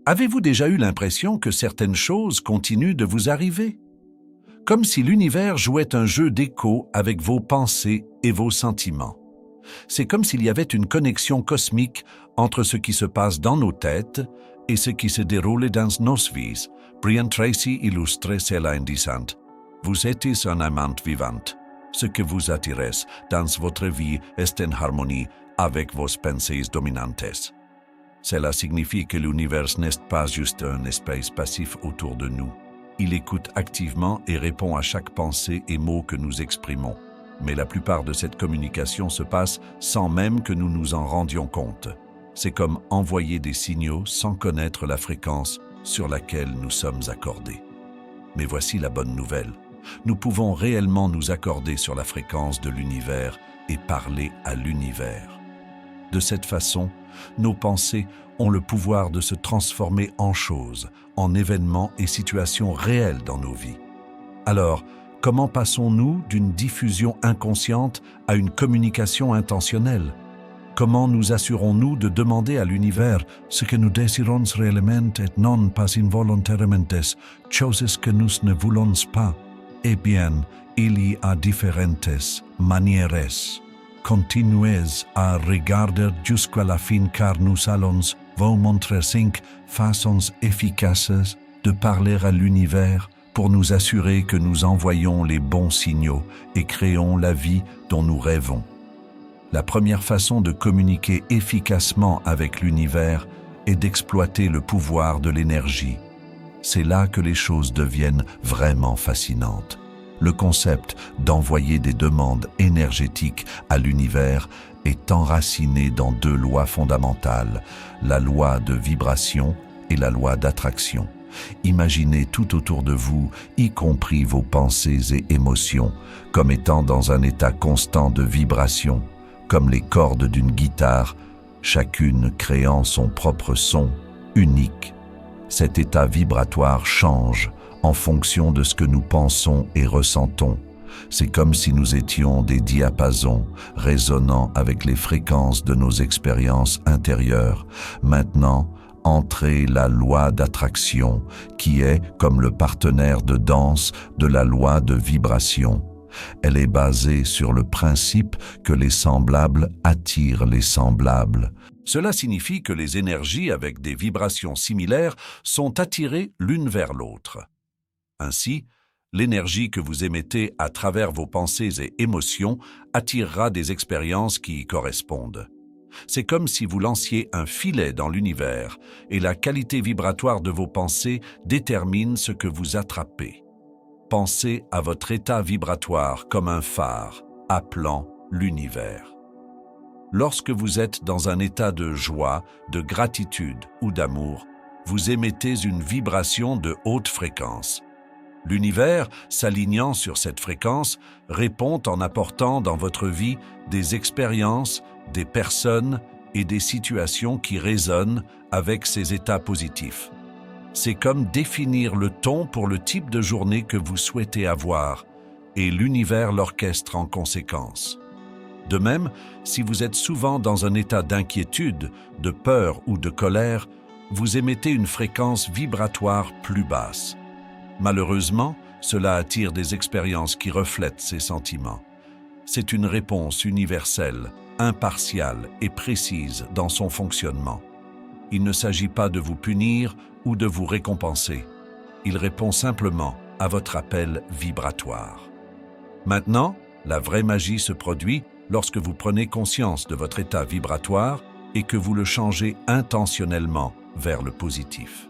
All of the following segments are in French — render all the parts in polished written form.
Avez-vous déjà eu l'impression que certaines choses continuent de vous arriver? Comme si l'univers jouait un jeu d'écho avec vos pensées et vos sentiments. C'est comme s'il y avait une connexion cosmique entre ce qui se passe dans nos têtes et ce qui se déroule dans nos vies. Brian Tracy illustre cela en disant « Vous êtes un amant vivant. Ce que vous attirez dans votre vie est en harmonie avec vos pensées dominantes. » Cela signifie que l'univers n'est pas juste un espace passif autour de nous. Il écoute activement et répond à chaque pensée et mot que nous exprimons. Mais la plupart de cette communication se passe sans même que nous nous en rendions compte. C'est comme envoyer des signaux sans connaître la fréquence sur laquelle nous sommes accordés. Mais voici la bonne nouvelle. Nous pouvons réellement nous accorder sur la fréquence de l'univers et parler à l'univers. De cette façon, nos pensées ont le pouvoir de se transformer en choses, en événements et situations réelles dans nos vies. Alors, comment passons-nous d'une diffusion inconsciente à une communication intentionnelle? Comment nous assurons-nous de demander à l'univers ce que nous désirons réellement et non pas involontairement, choses que nous ne voulons pas? Eh bien, il y a différentes manières. Continuez à regarder jusqu'à la fin car nous allons vous montrer 5 façons efficaces de parler à l'univers pour nous assurer que nous envoyons les bons signaux et créons la vie dont nous rêvons. La première façon de communiquer efficacement avec l'univers est d'exploiter le pouvoir de l'énergie. C'est là que les choses deviennent vraiment fascinantes. Le concept d'envoyer des demandes énergétiques à l'univers est enraciné dans 2 lois fondamentales, la loi de vibration et la loi d'attraction. Imaginez tout autour de vous, y compris vos pensées et émotions, comme étant dans un état constant de vibration, comme les cordes d'une guitare, chacune créant son propre son unique. Cet état vibratoire change en fonction de ce que nous pensons et ressentons. C'est comme si nous étions des diapasons résonnant avec les fréquences de nos expériences intérieures. Maintenant, entrez la loi d'attraction, qui est, comme le partenaire de danse, de la loi de vibration. Elle est basée sur le principe que les semblables attirent les semblables. Cela signifie que les énergies avec des vibrations similaires sont attirées l'une vers l'autre. Ainsi, l'énergie que vous émettez à travers vos pensées et émotions attirera des expériences qui y correspondent. C'est comme si vous lanciez un filet dans l'univers et la qualité vibratoire de vos pensées détermine ce que vous attrapez. Pensez à votre état vibratoire comme un phare appelant l'univers. Lorsque vous êtes dans un état de joie, de gratitude ou d'amour, vous émettez une vibration de haute fréquence. L'univers, s'alignant sur cette fréquence, répond en apportant dans votre vie des expériences, des personnes et des situations qui résonnent avec ces états positifs. C'est comme définir le ton pour le type de journée que vous souhaitez avoir, et l'univers l'orchestre en conséquence. De même, si vous êtes souvent dans un état d'inquiétude, de peur ou de colère, vous émettez une fréquence vibratoire plus basse. Malheureusement, cela attire des expériences qui reflètent ces sentiments. C'est une réponse universelle, impartiale et précise dans son fonctionnement. Il ne s'agit pas de vous punir ou de vous récompenser. Il répond simplement à votre appel vibratoire. Maintenant, la vraie magie se produit lorsque vous prenez conscience de votre état vibratoire et que vous le changez intentionnellement vers le positif.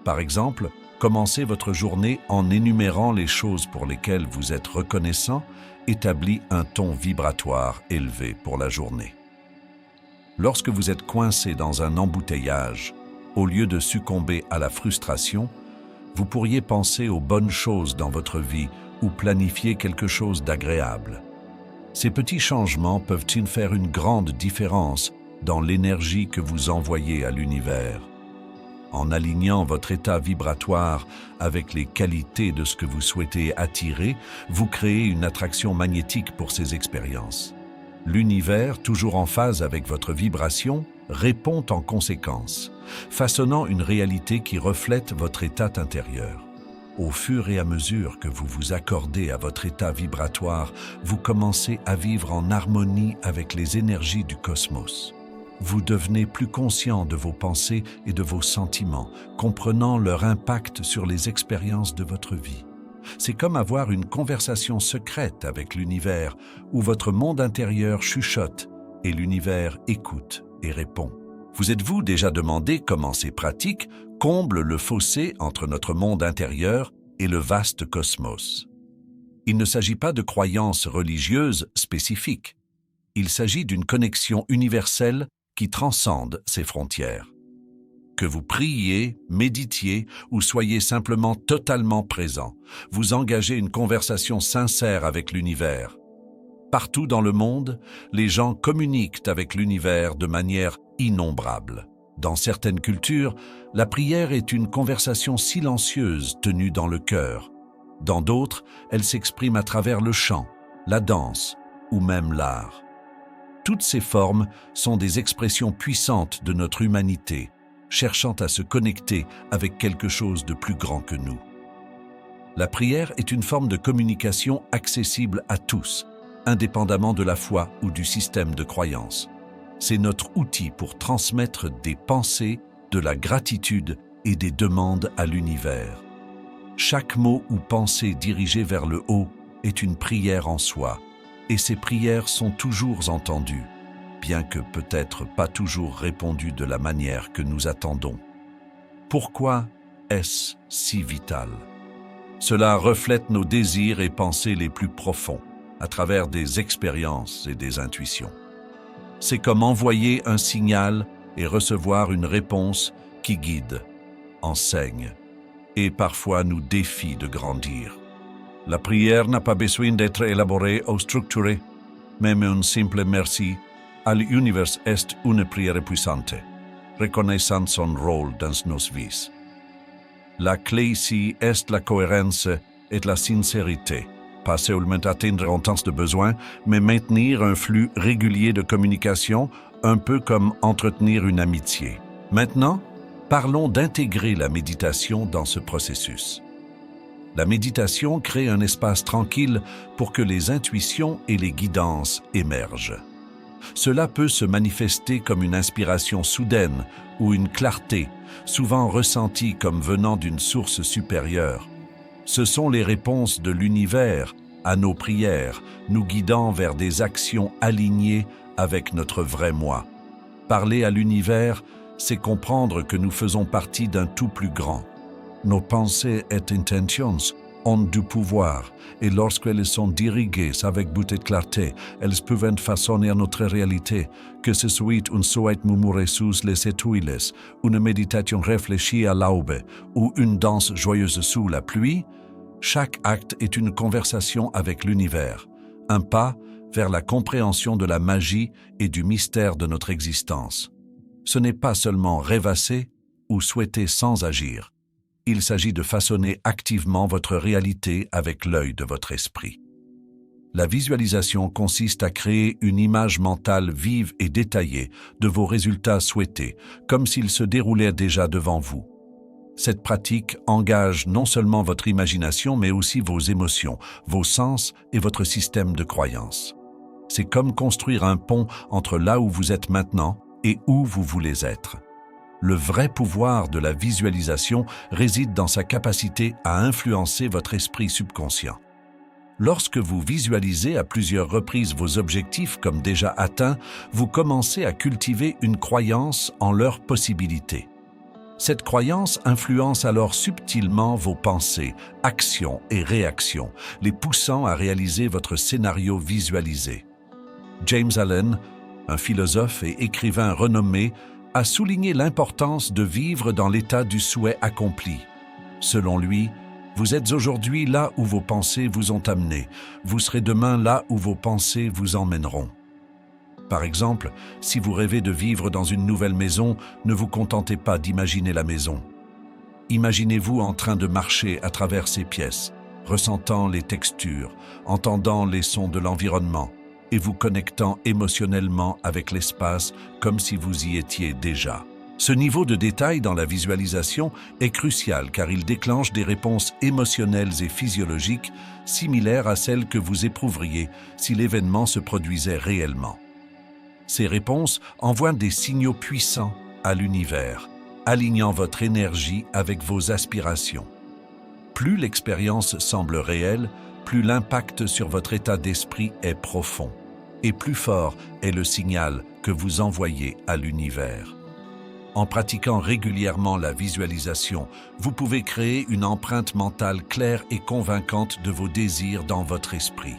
Par exemple, commencez votre journée en énumérant les choses pour lesquelles vous êtes reconnaissant, établit un ton vibratoire élevé pour la journée. Lorsque vous êtes coincé dans un embouteillage, au lieu de succomber à la frustration, vous pourriez penser aux bonnes choses dans votre vie ou planifier quelque chose d'agréable. Ces petits changements peuvent-ils faire une grande différence dans l'énergie que vous envoyez à l'univers? En alignant votre état vibratoire avec les qualités de ce que vous souhaitez attirer, vous créez une attraction magnétique pour ces expériences. L'univers, toujours en phase avec votre vibration, répond en conséquence. façonnant une réalité qui reflète votre état intérieur. Au fur et à mesure que vous vous accordez à votre état vibratoire, vous commencez à vivre en harmonie avec les énergies du cosmos. Vous devenez plus conscient de vos pensées et de vos sentiments, comprenant leur impact sur les expériences de votre vie. C'est comme avoir une conversation secrète avec l'univers, où votre monde intérieur chuchote et l'univers écoute et répond. Vous êtes-vous déjà demandé comment ces pratiques comblent le fossé entre notre monde intérieur et le vaste cosmos? Il ne s'agit pas de croyances religieuses spécifiques. Il s'agit d'une connexion universelle qui transcende ces frontières. Que vous priez, méditiez ou soyez simplement totalement présent, vous engagez une conversation sincère avec l'univers. Partout dans le monde, les gens communiquent avec l'univers de manière innombrable. Dans certaines cultures, la prière est une conversation silencieuse tenue dans le cœur. Dans d'autres, elle s'exprime à travers le chant, la danse ou même l'art. Toutes ces formes sont des expressions puissantes de notre humanité, cherchant à se connecter avec quelque chose de plus grand que nous. La prière est une forme de communication accessible à tous, indépendamment de la foi ou du système de croyance. C'est notre outil pour transmettre des pensées, de la gratitude et des demandes à l'univers. Chaque mot ou pensée dirigée vers le haut est une prière en soi, et ces prières sont toujours entendues, bien que peut-être pas toujours répondues de la manière que nous attendons. Pourquoi est-ce si vital? Cela reflète nos désirs et pensées les plus profonds, à travers des expériences et des intuitions. C'est comme envoyer un signal et recevoir une réponse qui guide, enseigne et parfois nous défie de grandir. La prière n'a pas besoin d'être élaborée ou structurée, même un simple merci à l'univers est une prière puissante, reconnaissant son rôle dans nos vies. La clé ici est la cohérence et la sincérité. Pas seulement atteindre en temps de besoin, mais maintenir un flux régulier de communication, un peu comme entretenir une amitié. Maintenant, parlons d'intégrer la méditation dans ce processus. La méditation crée un espace tranquille pour que les intuitions et les guidances émergent. Cela peut se manifester comme une inspiration soudaine ou une clarté, souvent ressentie comme venant d'une source supérieure. Ce sont les réponses de l'univers à nos prières, nous guidant vers des actions alignées avec notre vrai moi. Parler à l'univers, c'est comprendre que nous faisons partie d'un tout plus grand. Nos pensées et intentions ont du pouvoir, et lorsqu'elles sont dirigées avec beaucoup de clarté, elles peuvent façonner notre réalité, que ce soit un souhait murmuré sous les étoiles, une méditation réfléchie à l'aube ou une danse joyeuse sous la pluie. Chaque acte est une conversation avec l'univers, un pas vers la compréhension de la magie et du mystère de notre existence. Ce n'est pas seulement rêvasser ou souhaiter sans agir. Il s'agit de façonner activement votre réalité avec l'œil de votre esprit. La visualisation consiste à créer une image mentale vive et détaillée de vos résultats souhaités, comme s'ils se déroulaient déjà devant vous. Cette pratique engage non seulement votre imagination, mais aussi vos émotions, vos sens et votre système de croyances. C'est comme construire un pont entre là où vous êtes maintenant et où vous voulez être. Le vrai pouvoir de la visualisation réside dans sa capacité à influencer votre esprit subconscient. Lorsque vous visualisez à plusieurs reprises vos objectifs comme déjà atteints, vous commencez à cultiver une croyance en leurs possibilités. Cette croyance influence alors subtilement vos pensées, actions et réactions, les poussant à réaliser votre scénario visualisé. James Allen, un philosophe et écrivain renommé, a souligné l'importance de vivre dans l'état du souhait accompli. Selon lui, vous êtes aujourd'hui là où vos pensées vous ont amené, vous serez demain là où vos pensées vous emmèneront. Par exemple, si vous rêvez de vivre dans une nouvelle maison, ne vous contentez pas d'imaginer la maison. Imaginez-vous en train de marcher à travers ces pièces, ressentant les textures, entendant les sons de l'environnement et vous connectant émotionnellement avec l'espace comme si vous y étiez déjà. Ce niveau de détail dans la visualisation est crucial car il déclenche des réponses émotionnelles et physiologiques similaires à celles que vous éprouveriez si l'événement se produisait réellement. Ces réponses envoient des signaux puissants à l'univers, alignant votre énergie avec vos aspirations. Plus l'expérience semble réelle, plus l'impact sur votre état d'esprit est profond, et plus fort est le signal que vous envoyez à l'univers. En pratiquant régulièrement la visualisation, vous pouvez créer une empreinte mentale claire et convaincante de vos désirs dans votre esprit.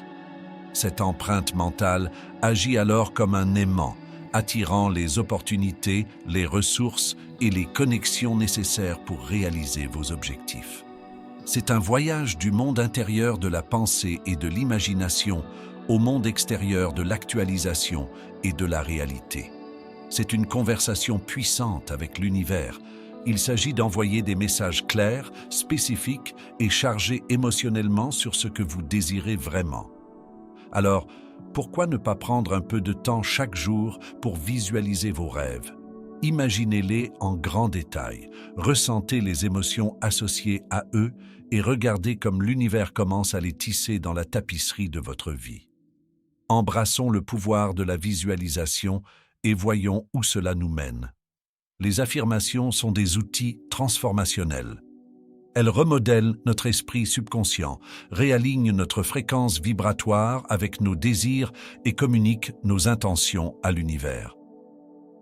Cette empreinte mentale agit alors comme un aimant, attirant les opportunités, les ressources et les connexions nécessaires pour réaliser vos objectifs. C'est un voyage du monde intérieur de la pensée et de l'imagination au monde extérieur de l'actualisation et de la réalité. C'est une conversation puissante avec l'univers. Il s'agit d'envoyer des messages clairs, spécifiques et chargés émotionnellement sur ce que vous désirez vraiment. Alors, pourquoi ne pas prendre un peu de temps chaque jour pour visualiser vos rêves? Imaginez-les en grand détail, ressentez les émotions associées à eux et regardez comme l'univers commence à les tisser dans la tapisserie de votre vie. Embrassons le pouvoir de la visualisation et voyons où cela nous mène. Les affirmations sont des outils transformationnels. Elles remodèlent notre esprit subconscient, réalignent notre fréquence vibratoire avec nos désirs et communiquent nos intentions à l'univers.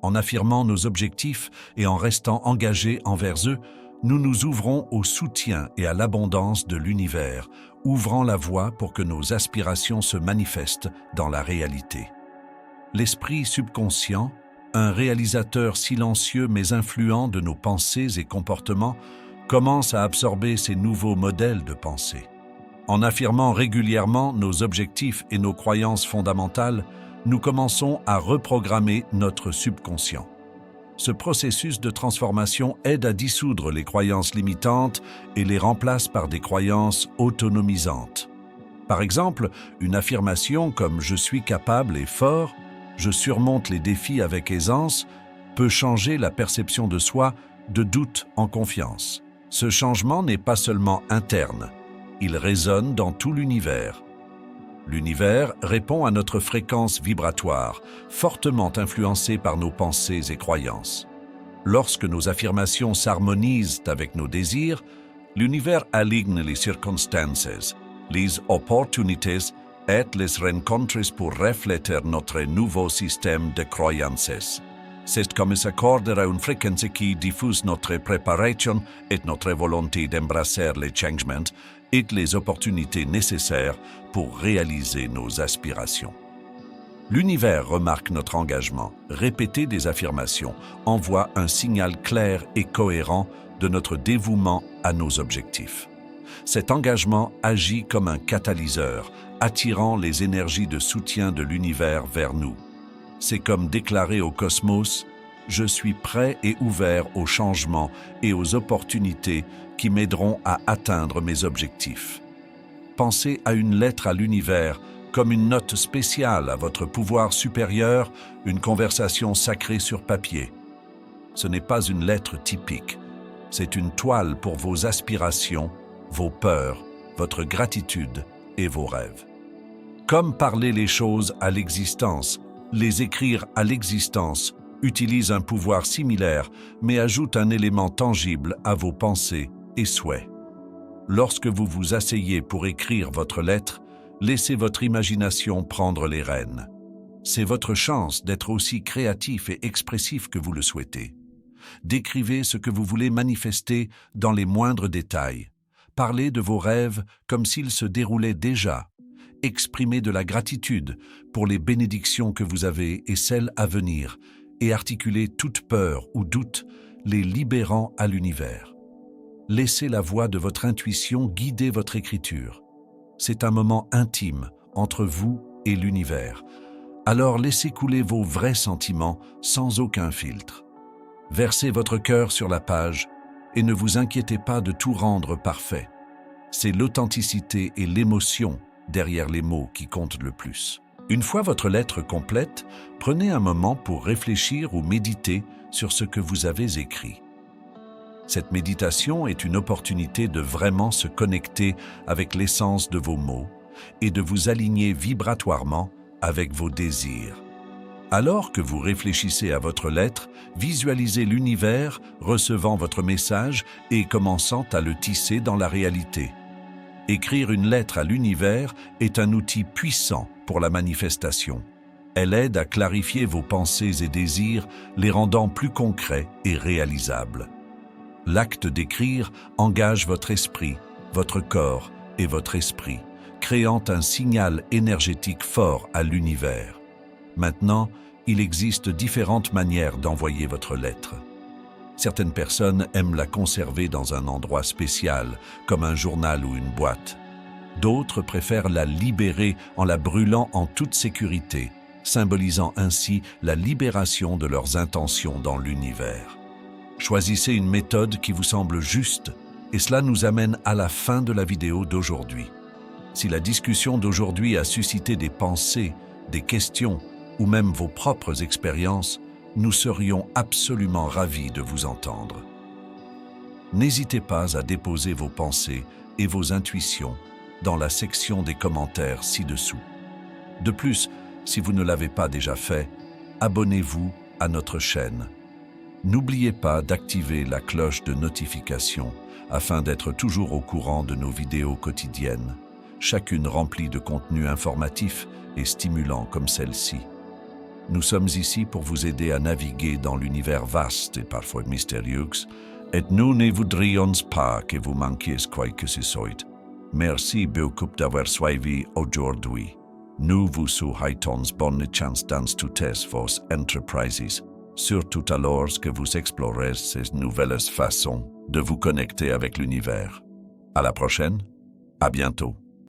En affirmant nos objectifs et en restant engagés envers eux, nous nous ouvrons au soutien et à l'abondance de l'univers, ouvrant la voie pour que nos aspirations se manifestent dans la réalité. L'esprit subconscient, un réalisateur silencieux mais influent de nos pensées et comportements, commence à absorber ces nouveaux modèles de pensée. En affirmant régulièrement nos objectifs et nos croyances fondamentales, nous commençons à reprogrammer notre subconscient. Ce processus de transformation aide à dissoudre les croyances limitantes et les remplace par des croyances autonomisantes. Par exemple, une affirmation comme « je suis capable et fort »,« je surmonte les défis avec aisance » peut changer la perception de soi de doute en confiance. Ce changement n'est pas seulement interne, il résonne dans tout l'univers. L'univers répond à notre fréquence vibratoire, fortement influencée par nos pensées et croyances. Lorsque nos affirmations s'harmonisent avec nos désirs, l'univers aligne les circonstances, les opportunités et les rencontres pour refléter notre nouveau système de croyances. C'est comme s'accorder à une fréquence qui diffuse notre préparation et notre volonté d'embrasser les changements et les opportunités nécessaires pour réaliser nos aspirations. L'univers remarque notre engagement. Répéter des affirmations envoie un signal clair et cohérent de notre dévouement à nos objectifs. Cet engagement agit comme un catalyseur, attirant les énergies de soutien de l'univers vers nous. C'est comme déclarer au cosmos « Je suis prêt et ouvert aux changements et aux opportunités qui m'aideront à atteindre mes objectifs. » Pensez à une lettre à l'univers comme une note spéciale à votre pouvoir supérieur, une conversation sacrée sur papier. Ce n'est pas une lettre typique, c'est une toile pour vos aspirations, vos peurs, votre gratitude et vos rêves. Comme parler les choses à l'existence, les écrire à l'existence utilise un pouvoir similaire, mais ajoute un élément tangible à vos pensées et souhaits. Lorsque vous vous asseyez pour écrire votre lettre, laissez votre imagination prendre les rênes. C'est votre chance d'être aussi créatif et expressif que vous le souhaitez. Décrivez ce que vous voulez manifester dans les moindres détails. Parlez de vos rêves comme s'ils se déroulaient déjà. Exprimez de la gratitude pour les bénédictions que vous avez et celles à venir, et articulez toute peur ou doute, les libérant à l'univers. Laissez la voix de votre intuition guider votre écriture. C'est un moment intime entre vous et l'univers. Alors laissez couler vos vrais sentiments sans aucun filtre. Versez votre cœur sur la page et ne vous inquiétez pas de tout rendre parfait. C'est l'authenticité et l'émotion derrière les mots qui comptent le plus. Une fois votre lettre complète, prenez un moment pour réfléchir ou méditer sur ce que vous avez écrit. Cette méditation est une opportunité de vraiment se connecter avec l'essence de vos mots et de vous aligner vibratoirement avec vos désirs. Alors que vous réfléchissez à votre lettre, visualisez l'univers recevant votre message et commençant à le tisser dans la réalité. Écrire une lettre à l'univers est un outil puissant pour la manifestation. Elle aide à clarifier vos pensées et désirs, les rendant plus concrets et réalisables. L'acte d'écrire engage votre esprit, votre corps et votre esprit, créant un signal énergétique fort à l'univers. Maintenant, il existe différentes manières d'envoyer votre lettre. Certaines personnes aiment la conserver dans un endroit spécial, comme un journal ou une boîte. D'autres préfèrent la libérer en la brûlant en toute sécurité, symbolisant ainsi la libération de leurs intentions dans l'univers. Choisissez une méthode qui vous semble juste, et cela nous amène à la fin de la vidéo d'aujourd'hui. Si la discussion d'aujourd'hui a suscité des pensées, des questions, ou même vos propres expériences, nous serions absolument ravis de vous entendre. N'hésitez pas à déposer vos pensées et vos intuitions dans la section des commentaires ci-dessous. De plus, si vous ne l'avez pas déjà fait, abonnez-vous à notre chaîne. N'oubliez pas d'activer la cloche de notification afin d'être toujours au courant de nos vidéos quotidiennes, chacune remplie de contenu informatif et stimulant comme celle-ci. Nous sommes ici pour vous aider à naviguer dans l'univers vaste et parfois mystérieux, et nous ne voudrions pas que vous manquiez quoi que ce soit. Merci beaucoup d'avoir suivi aujourd'hui. Nous vous souhaitons bonne chance dans toutes vos entreprises, surtout alors que vous explorez ces nouvelles façons de vous connecter avec l'univers. À la prochaine, à bientôt.